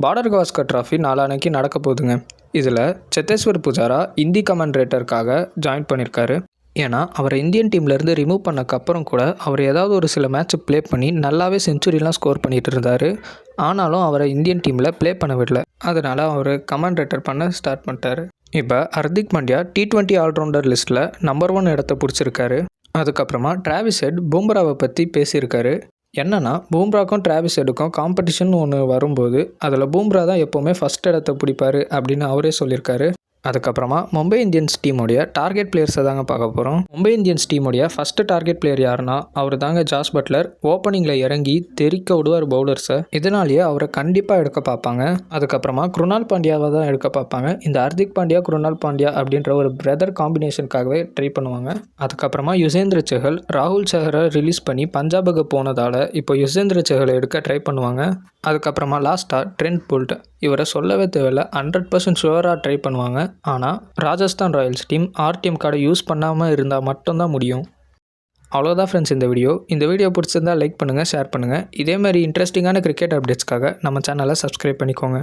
Border Gavaskar trophy நாளான்னைக்கு நடக்க போகுதுங்க. இதில் சேத்தேஸ்வர் புஜாரா இந்தி கமெண்ட்ரேட்டருக்காக ஜாயின் பண்ணியிருக்காரு. ஏன்னா அவரை இந்தியன் டீம்லேருந்து ரிமூவ் பண்ணக்கப்புறம் கூட அவர் ஏதாவது ஒரு சில மேட்ச் ப்ளே பண்ணி நல்லாவே செஞ்சுரிலாம் ஸ்கோர் பண்ணிகிட்டு இருந்தார். ஆனாலும் அவரை இந்தியன் டீமில் ப்ளே பண்ண விடல. அதனால் அவர் கமெண்ட்ரேட்டர் பண்ண ஸ்டார்ட் பண்ணிட்டாரு. இப்போ ஹர்திக் பாண்டியா T20 ஆல்ரவுண்டர் லிஸ்ட்டில் நம்பர் 1 இடத்த பிடிச்சிருக்காரு. அதுக்கப்புறமா டிராவிஸ் ஹெட் பும்ராவை பற்றி பேசியிருக்காரு. என்னன்னா பும்ராக்கும் டிராவிஸ் ஹெட்டுக்கும் காம்படிஷன் ஒன்று வரும்போது அதில் பும்ரா தான் எப்போவுமே ஃபஸ்ட் இடத்த பிடிப்பார் அப்படின்னு அவரே சொல்லியிருக்காரு. அதுக்கப்புறமா மும்பை இந்தியன்ஸ் டீமுடைய டார்கெட் பிளேயர்ஸை தாங்க பார்க்க போகிறோம். மும்பை இந்தியன்ஸ் டீமுடைய ஃபஸ்ட்டு டார்கெட் பிளேயர் யாருன்னா அவர் தாங்க ஜாஸ் பட்லர். ஓப்பனிங்கில் இறங்கி தெறிக்க விடுவார் பவுலர்ஸை. இதனாலேயே அவரை கண்டிப்பாக எடுக்க பார்ப்பாங்க. அதுக்கப்புறமா குருணால் பாண்டியாவை தான் எடுக்க பார்ப்பாங்க. இந்த ஹர்திக் பாண்டியா குருணால் பாண்டியா அப்படின்ற ஒரு பிரதர் காம்பினேஷனுக்காகவே ட்ரை பண்ணுவாங்க. அதுக்கப்புறமா யுஸ்வேந்திர சஹல் ராகுல் சஹரை ரிலீஸ் பண்ணி பஞ்சாபுக்கு போனதால் இப்போ யுஸ்வேந்திர சஹலை எடுக்க ட்ரை பண்ணுவாங்க. அதுக்கப்புறமா லாஸ்ட்டாக ட்ரெண்ட் போல்ட், இவரை சொல்லவே தேவையில்லை, 100% ஷுவராக ட்ரை பண்ணுவாங்க. ஆனால் ராஜஸ்தான் ராயல்ஸ் டீம் ஆர்டிஎம் கார்டை யூஸ் பண்ணாமல் இருந்தால் மட்டும்தான் முடியும். அவ்வளோதான் ஃப்ரெண்ட்ஸ் இந்த வீடியோ பிடிச்சிருந்தால் லைக் பண்ணுங்கள், ஷேர் பண்ணுங்கள். இதேமாதிரி இன்ட்ரெஸ்டிங்கான கிரிக்கெட் அப்டேட்ஸ்க்காக நம்ம சேனலை சப்ஸ்கிரைப் பண்ணிக்கோங்க.